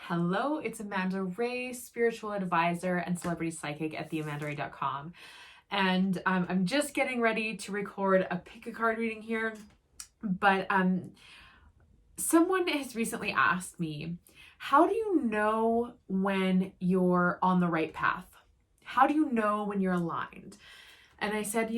Hello, it's Amanda Ray, spiritual advisor and celebrity psychic at theamandaray.com. And I'm just getting ready to record a pick a card reading here, but someone has recently asked me, how do you know when you're on the right path? How do you know when you're aligned? And I said,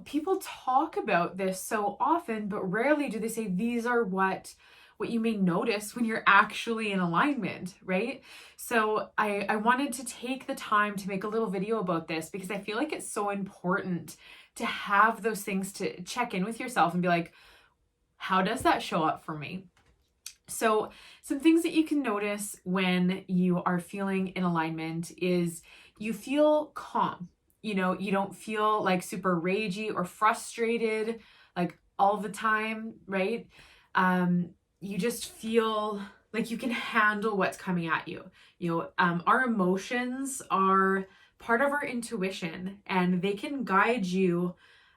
people talk about this so often, but rarely do they say these are what you may notice when you're actually in alignment, right? So I wanted to take the time to make a little video about this because I feel like it's so important to have those things to check in with yourself and be like, how does that show up for me? So some things that you can notice when you are feeling in alignment is you feel calm. You don't feel like super ragey or frustrated like all the time, right? You just feel like you can handle what's coming at you. Our emotions are part of our intuition, and they can guide you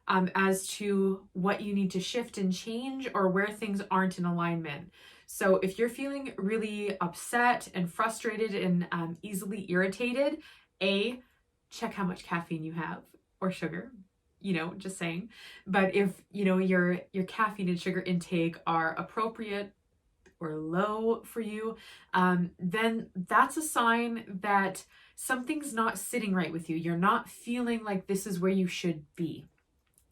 as to what you need to shift and change or where things aren't in alignment. So if you're feeling really upset and frustrated and easily irritated, check how much caffeine you have or sugar, just saying. But if, your caffeine and sugar intake are appropriate or low for you, then that's a sign that something's not sitting right with you. You're not feeling like this is where you should be.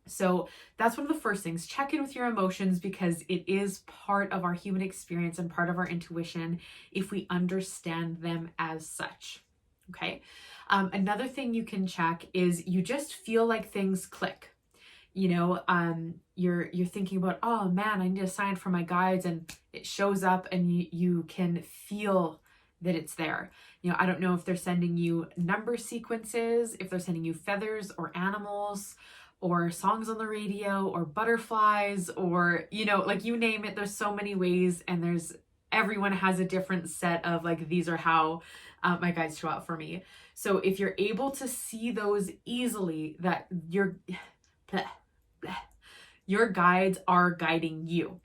So that's one of the first things. Check in with your emotions because it is part of our human experience and part of our intuition if we understand them as such. Okay. Another thing you can check is you just feel like things click. You're thinking about, oh man, I need a sign from my guides, and it shows up and you can feel that it's there. I don't know if they're sending you number sequences, if they're sending you feathers or animals or songs on the radio or butterflies or, like you name it, there's so many ways, and everyone has a different set of like, these are how my guides show up for me. So if you're able to see those easily, that your guides are guiding you,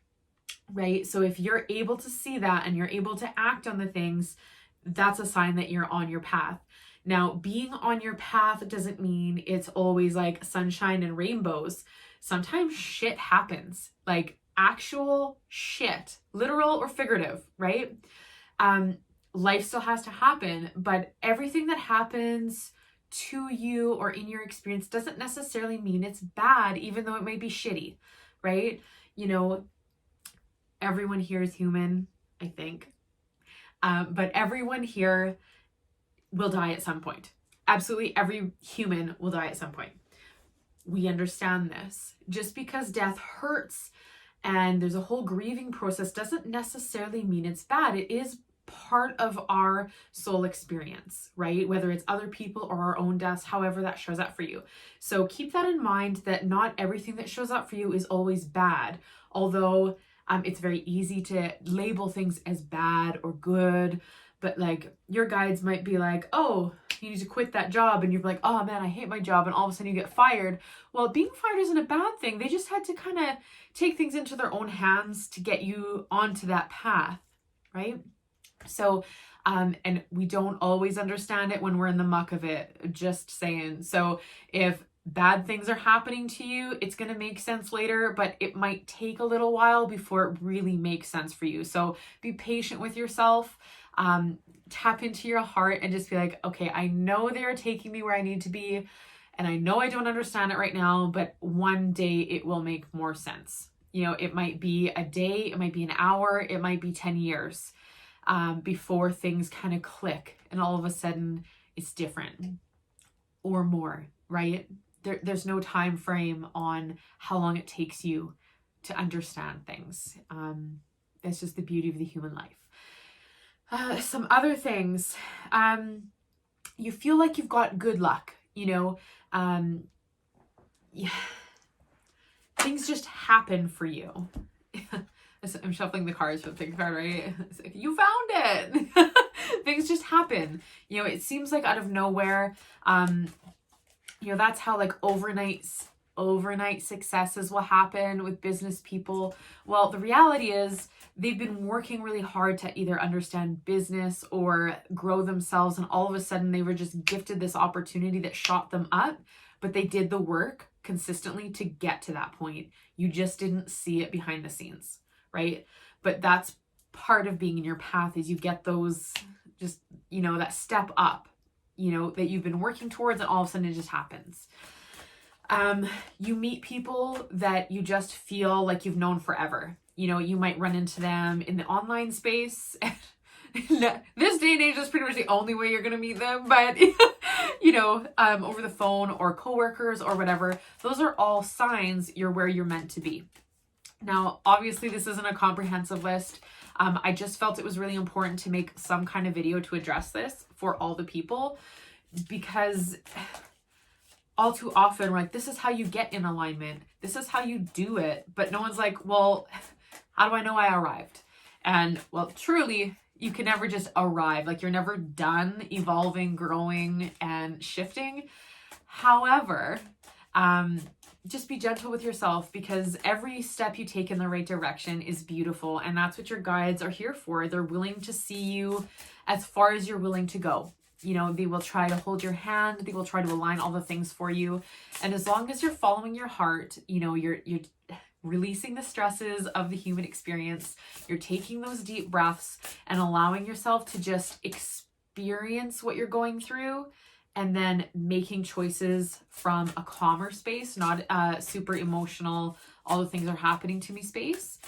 right? So if you're able to see that and you're able to act on the things, that's a sign that you're on your path. Now, being on your path doesn't mean it's always like sunshine and rainbows. Sometimes shit happens, like actual shit, literal or figurative, right? Life still has to happen, but everything that happens to you or in your experience doesn't necessarily mean it's bad, even though it might be shitty, right? Everyone here is human, I think. But everyone here will die at some point. Absolutely every human will die at some point. We understand this. Just because death hurts and there's a whole grieving process doesn't necessarily mean it's bad. It is part of our soul experience, right? Whether it's other people or our own deaths, however that shows up for you. So keep that in mind, that not everything that shows up for you is always bad. Although it's very easy to label things as bad or good, but like your guides might be like, oh, you need to quit that job, and you're like, oh man, I hate my job, and all of a sudden you get fired. Well, being fired isn't a bad thing. They just had to kind of take things into their own hands to get you onto that path, right? So, and we don't always understand it when we're in the muck of it, just saying. So if bad things are happening to you, it's going to make sense later, but it might take a little while before it really makes sense for you. So be patient with yourself, tap into your heart and just be like, okay, I know they're taking me where I need to be, and I know I don't understand it right now, but one day it will make more sense. It might be a day, it might be an hour, it might be 10 years. Before things kind of click and all of a sudden it's different or more, right? There's no time frame on how long it takes you to understand things. That's just the beauty of the human life. Some other things, you feel like you've got good luck, things just happen for you. I'm shuffling the cards for the pick card, right? It's like, you found it. Things just happen. It seems like out of nowhere. That's how like overnight overnight successes will happen with business people. Well, the reality is they've been working really hard to either understand business or grow themselves, and all of a sudden they were just gifted this opportunity that shot them up, but they did the work consistently to get to that point. You just didn't see it behind the scenes, right? But that's part of being in your path, is you get those just, that step up, that you've been working towards, and all of a sudden it just happens. You meet people that you just feel like you've known forever. You might run into them in the online space. This day and age is pretty much the only way you're going to meet them, but over the phone or coworkers or whatever, those are all signs you're where you're meant to be. Now, obviously this isn't a comprehensive list. I just felt it was really important to make some kind of video to address this for all the people, because all too often we're like, this is how you get in alignment. This is how you do it. But no one's like, well, how do I know I arrived? And well, truly, you can never just arrive. Like, you're never done evolving, growing, and shifting. However, just be gentle with yourself, because every step you take in the right direction is beautiful. And that's what your guides are here for. They're willing to see you as far as you're willing to go. They will try to hold your hand. They will try to align all the things for you. And as long as you're following your heart, you're releasing the stresses of the human experience. You're taking those deep breaths and allowing yourself to just experience what you're going through, and then making choices from a calmer space, not super emotional, all the things are happening to me space,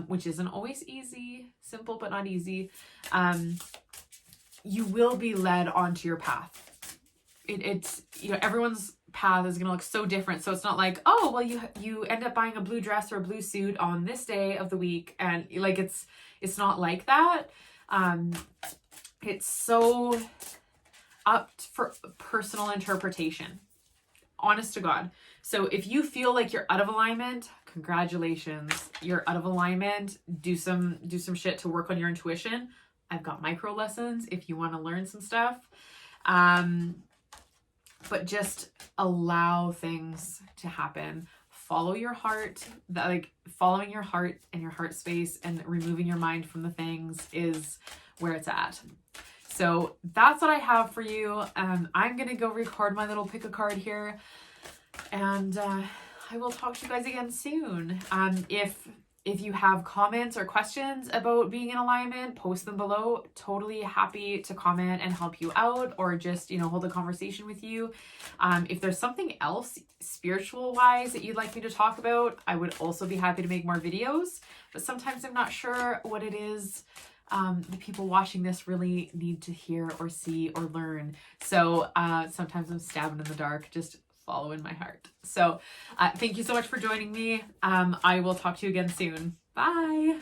which isn't always easy, simple but not easy. You will be led onto your path. It's everyone's path is going to look so different. So it's not like, oh, well, you end up buying a blue dress or a blue suit on this day of the week. And like, it's not like that. It's so up for personal interpretation, honest to God. So if you feel like you're out of alignment, congratulations, you're out of alignment. Do some shit to work on your intuition. I've got micro lessons if you want to learn some stuff. But just allow things to happen. Follow your heart. Following your heart and your heart space and removing your mind from the things is where it's at. So that's what I have for you. I'm going to go record my little pick a card here, and I will talk to you guys again soon. If you have comments or questions about being in alignment, post them below. Totally happy to comment and help you out, or just, hold a conversation with you. If there's something else spiritual wise that you'd like me to talk about, I would also be happy to make more videos, but sometimes I'm not sure what it is the people watching this really need to hear or see or learn. So sometimes I'm stabbing in the dark, just following my heart. So thank you so much for joining me. I will talk to you again soon. Bye.